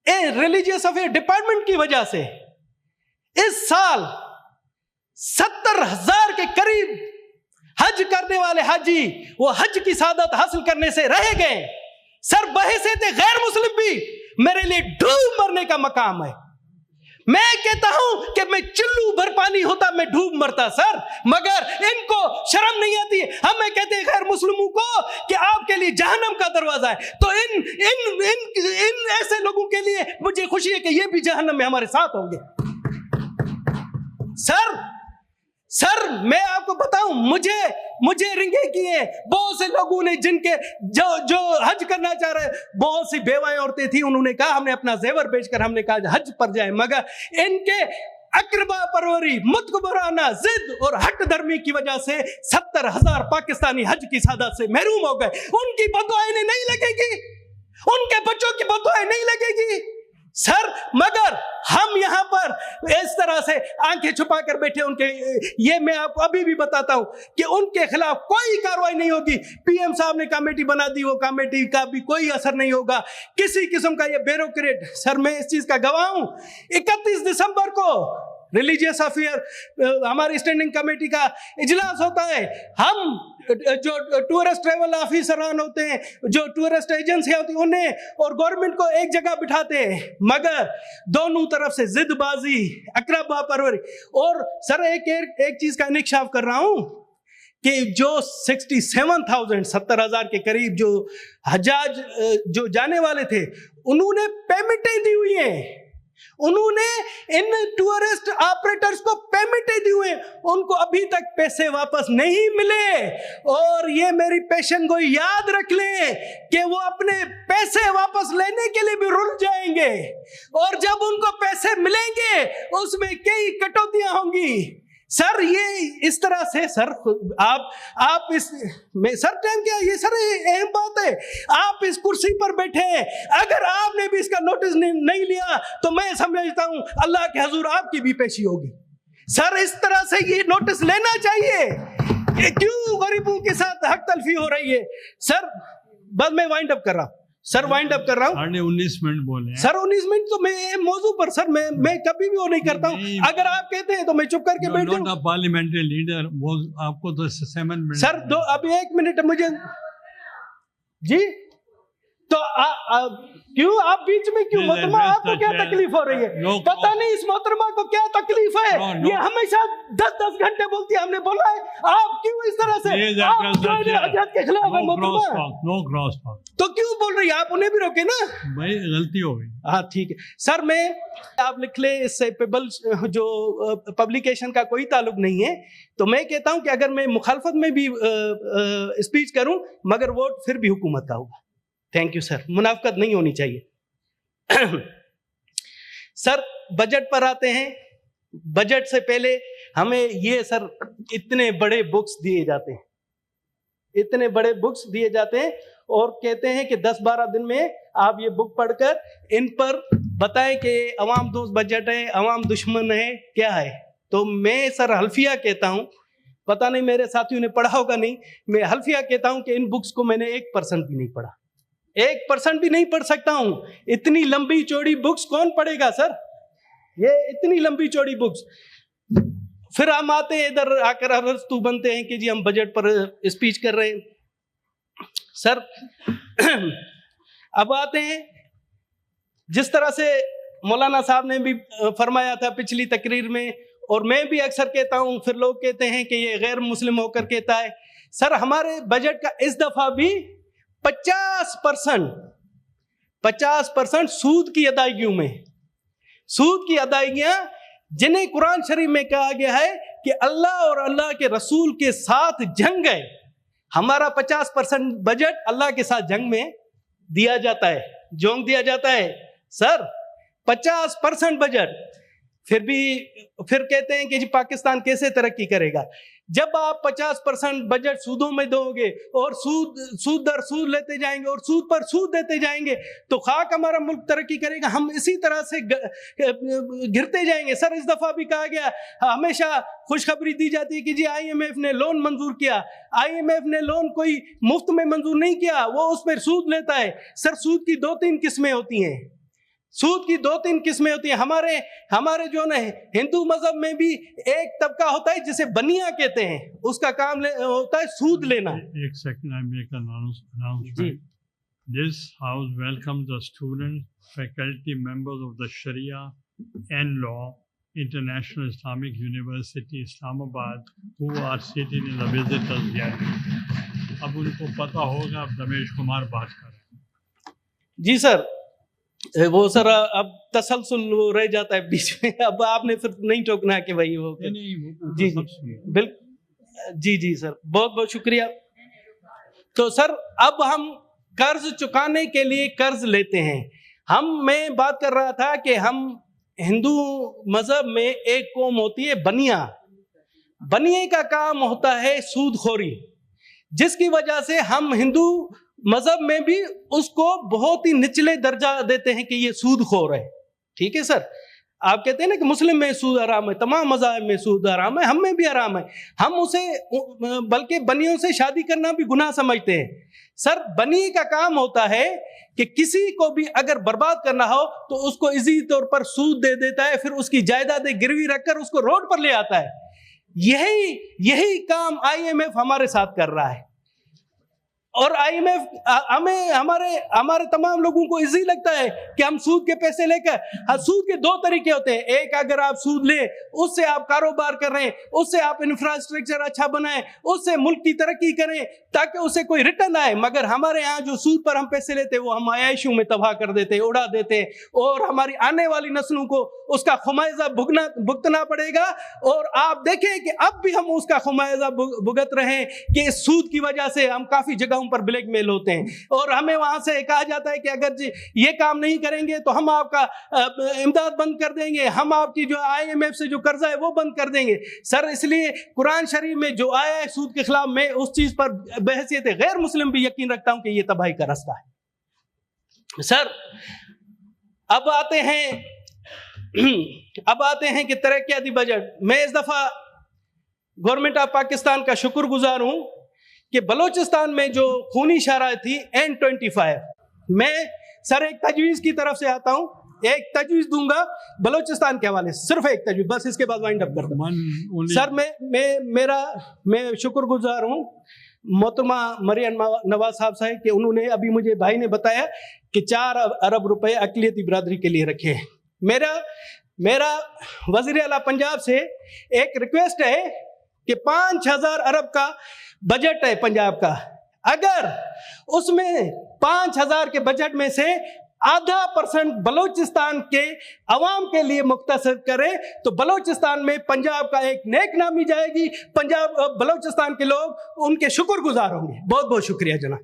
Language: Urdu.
ریلیجیس افیئر ڈپارٹمنٹ کی وجہ سے اس سال 70,000 کے قریب حج کرنے والے حاجی وہ حج کی سعادت حاصل کرنے سے رہ گئے. سر بحیثیت غیر مسلم بھی میرے لیے ڈوب مرنے کا مقام ہے. میں کہتا ہوں کہ میں چلو بھر پانی ہوتا میں ڈوب مرتا سر, مگر ان کو شرم نہیں آتی. ہمیں کہتے ہیں غیر مسلموں کو کہ آپ کے لیے جہنم کا دروازہ ہے, تو ان ایسے لوگوں کے لیے مجھے خوشی ہے کہ یہ بھی جہنم میں ہمارے ساتھ ہوں گے. سر میں آپ کو بتاؤں, مجھے رنگے کیے بہت سے لوگوں نے, جن کے جو حج کرنا چاہ رہے, بہت سی بیوائیں عورتیں تھیں, انہوں نے کہا ہم نے اپنا زیور بیچ کر ہم نے کہا حج پر جائیں, مگر ان کے اقربا پروری, متکبرانہ ضد اور ہٹ درمی کی وجہ سے 70,000 پاکستانی حج کی سعادت سے محروم ہو گئے. ان کی بددعائیں نہیں لگے گی, ان کے بچوں کی بددعائیں نہیں لگے گی سر, مگر ہم یہاں پر اس طرح سے آنکھیں چھپا کر بیٹھے. ان کے یہ میں آپ کو ابھی بھی بتاتا ہوں کہ ان کے خلاف کوئی کارروائی نہیں ہوگی. پی ایم صاحب نے کمیٹی بنا دی, وہ کمیٹی کا بھی کوئی اثر نہیں ہوگا کسی قسم کا. یہ بیوروکریٹ, سر میں اس چیز کا گواہ ہوں. 31 دسمبر کو ریلیجیس افیئر ہماری اسٹینڈنگ کمیٹی کا اجلاس ہوتا ہے. ہم جو ٹورسٹ ٹریول آفیسران ہوتے ہیں, جو ٹورسٹ ایجنسی ہوتی ہیں, انہیں اور گورنمنٹ کو ایک جگہ بٹھاتے ہیں, مگر دونوں طرف سے ضد بازی, اقربا پروری. اور سر ایک چیز کا انکشاف کر رہا ہوں کہ جو 67,000 70,000 کے قریب جو حجاج جو جانے والے تھے, انہوں نے پیمنٹیں دی ہوئی ہیں, انہوں نے ان ٹورسٹ آپریٹرز کو پیمنٹیں دی ہوئے, ان کو ابھی تک پیسے واپس نہیں ملے. اور یہ میری پیشن گوئی یاد رکھ لیں کہ وہ اپنے پیسے واپس لینے کے لیے بھی رل جائیں گے, اور جب ان کو پیسے ملیں گے اس میں کئی کٹوتیاں ہوں گی. سر یہ اس طرح سے سر آپ اس میں سر ٹائم کیا, یہ سر اہم بات ہے. آپ اس کرسی پر بیٹھے ہیں, اگر آپ نے بھی اس کا نوٹس نہیں لیا تو میں سمجھتا ہوں اللہ کے حضور آپ کی بھی پیشی ہوگی. سر اس طرح سے یہ نوٹس لینا چاہیے کہ کیوں غریبوں کے ساتھ حق تلفی ہو رہی ہے. سر بس میں وائنڈ اپ کر رہا ہوں, سر وائنڈ اپ کر رہا ہوں. 19 منٹ بولے سر 19 منٹ تو میں موضوع پر سر میں کبھی بھی وہ نہیں کرتا ہوں. اگر آپ کہتے ہیں تو میں چپ کر کے بیٹھ جاؤں. پارلیمنٹری لیڈر آپ کو تو 7 منٹ سر ابھی 1 منٹ مجھے جی. تو کیوں آپ بیچ میں کیوں, محترمہ آپ کو کیا تکلیف ہو رہی ہے؟ پتہ نہیں اس محترمہ کو کیا تکلیف ہے, یہ ہمیشہ 10 گھنٹے بولتی ہے. ہم نے بولا ہے آپ کیوں اس طرح سے حجت کے خلاف ہے محترمہ, تو کیوں بول رہی ہے آپ؟ انہیں بھی روکے نا بھائی, غلطی ہو گئی. ہاں ٹھیک ہے سر, میں آپ لکھ لیں, اس سے جو پبلیکیشن کا کوئی تعلق نہیں ہے. تو میں کہتا ہوں کہ اگر میں مخالفت میں بھی اسپیچ کروں مگر ووٹ پھر بھی حکومت کا ہوگا. تھینک یو سر, منافقت نہیں ہونی چاہیے. سر بجٹ پر آتے ہیں. بجٹ سے پہلے ہمیں یہ سر اتنے بڑے بکس دیے جاتے ہیں, اتنے بڑے بکس دیے جاتے ہیں, اور کہتے ہیں کہ 10-12 دن میں آپ یہ بک پڑھ کر ان پر بتائیں کہ عوام دوست بجٹ ہے, عوام دشمن ہے, کیا ہے. تو میں سر حلفیہ کہتا ہوں, پتہ نہیں میرے ساتھیوں نے پڑھا ہوگا نہیں, میں حلفیہ کہتا ہوں کہ ان بکس کو میں نے 1% بھی نہیں پڑھا, 1% بھی نہیں پڑھ سکتا ہوں. اتنی لمبی چوڑی بکس کون پڑھے گا سر, یہ اتنی لمبی چوڑی بکس. پھر ہم آتے ہیں ادھر آ کر ارسطو بنتے ہیں کہ جی ہم بجٹ پر اسپیچ کر رہے ہیں. سر اب آتے ہیں, جس طرح سے مولانا صاحب نے بھی فرمایا تھا پچھلی تقریر میں, اور میں بھی اکثر کہتا ہوں, پھر لوگ کہتے ہیں کہ یہ غیر مسلم ہو کر کہتا ہے. سر ہمارے بجٹ کا اس دفعہ بھی 50% سود کی ادائیگیوں میں, سود کی ادائیگیاں جنہیں قرآن شریف میں کہا گیا ہے کہ اللہ اور اللہ کے رسول کے ساتھ جنگ ہے, ہمارا 50% بجٹ اللہ کے ساتھ جنگ میں دیا جاتا ہے, جونگ دیا جاتا ہے. سر 50% بجٹ, پھر کہتے ہیں کہ جی پاکستان کیسے ترقی کرے گا. جب آپ 50% بجٹ سودوں میں دو گے اور سود در سود لیتے جائیں گے اور سود پر سود دیتے جائیں گے تو خاک ہمارا ملک ترقی کرے گا, ہم اسی طرح سے گرتے جائیں گے. سر اس دفعہ بھی کہا گیا, ہمیشہ خوشخبری دی جاتی ہے کہ جی IMF نے لون منظور کیا. IMF نے لون کوئی مفت میں منظور نہیں کیا, وہ اس پر سود لیتا ہے. سر سود کی 2-3 قسمیں ہوتی ہیں. سود کی 2-3 قسمیں ہوتی ہیں. ہمارے جو نا ہندو مذہب میں بھی ایک طبقہ ہوتا ہے جسے بنیا کہتے ہیں, اس کا کام ہوتا ہے سود لینا. ایک second I make an announcement. This house welcomes the students, faculty, members of the Sharia and Law International Islamic University, Islamabad, who are sitting in the visitors gallery. اب ان کو پتہ ہوگا اب رمیش کمار بات کر رہے ہیں. جی سر, وہ سر اب تسلسل رہ جاتا ہے بیچ میں, اب آپ نے پھر نہیں ٹوکنا کہ بھائی وہ جی بالکل جی سر, بہت بہت شکریہ. تو سر اب ہم قرض چکانے کے لیے قرض لیتے ہیں. میں بات کر رہا تھا کہ ہم ہندو مذہب میں ایک قوم ہوتی ہے بنیا. بنیے کا کام ہوتا ہے سود خوری, جس کی وجہ سے ہم ہندو مذہب میں بھی اس کو بہت ہی نچلے درجہ دیتے ہیں کہ یہ سود خور ہے. ٹھیک ہے سر, آپ کہتے ہیں نا کہ مسلم میں سود حرام ہے, تمام مذاہب میں سود حرام ہے, ہم میں بھی حرام ہے. ہم اسے بلکہ بنیوں سے شادی کرنا بھی گناہ سمجھتے ہیں. سر بنی کا کام ہوتا ہے کہ کسی کو بھی اگر برباد کرنا ہو تو اس کو ایزی طور پر سود دے دیتا ہے, پھر اس کی جائیدادیں گروی رکھ کر اس کو روڈ پر لے آتا ہے. یہی کام IMF ہمارے ساتھ کر رہا ہے. اور IMF ہمیں ہمارے تمام لوگوں کو ایزی لگتا ہے کہ ہم سود کے پیسے لے کر, سود کے 2 طریقے ہوتے ہیں. ایک, اگر آپ سود لیں اس سے آپ کاروبار کر رہے ہیں, اس سے آپ انفراسٹرکچر اچھا بنائیں, اس سے ملک کی ترقی کریں تاکہ اسے کوئی ریٹرن آئے. مگر ہمارے یہاں جو سود پر ہم پیسے لیتے ہیں وہ ہم عیاشیوں میں تباہ کر دیتے ہیں, اڑا دیتے ہیں, اور ہماری آنے والی نسلوں کو اس کا خمیازہ بھگتنا پڑے گا. اور آپ دیکھیں کہ اب بھی ہم اس کا خمیازہ بھگت رہے ہیں کہ اس سود کی وجہ سے ہم کافی جگہوں پر بلیک میل ہوتے ہیں, اور ہمیں وہاں سے کہا جاتا ہے کہ اگر یہ کام نہیں کریں گے تو ہم آپ کا امداد بند کر دیں گے, ہم آپ کی جو IMF سے جو قرضہ ہے وہ بند کر دیں گے. سر اس لیے قرآن شریف میں جو آیا ہے سود کے خلاف, میں اس چیز پر بحیثیت غیر مسلم بھی یقین رکھتا ہوں کہ یہ تباہی کا راستہ ہے. سر اب آتے ہیں کہ ترقیاتی بجٹ. میں اس دفعہ گورنمنٹ آف پاکستان کا شکر گزار ہوں کہ بلوچستان میں جو خونی شرح تھی N25, میں سر ایک تجویز کی طرف سے آتا ہوں, ایک تجویز دوں گا بلوچستان کے حوالے سے, صرف ایک تجویز, بس اس کے بعد وائنڈ اپ کرتا ہوں. سر میں شکر گزار ہوں محترمہ مریم نواز صاحب کہ انہوں نے ابھی مجھے بھائی نے بتایا کہ 4 ارب روپے اقلیتی برادری کے لیے رکھے ہیں. میرا وزیر اعلیٰ پنجاب سے ایک ریکویسٹ ہے کہ 5,000 ارب کا بجٹ ہے پنجاب کا, اگر اس میں 5,000 کے بجٹ میں سے 0.5% بلوچستان کے عوام کے لیے مختصر کرے تو بلوچستان میں پنجاب کا ایک نیک نامی جائے گی. بلوچستان کے لوگ ان کے شکر گزار ہوں گے. بہت بہت شکریہ جناب.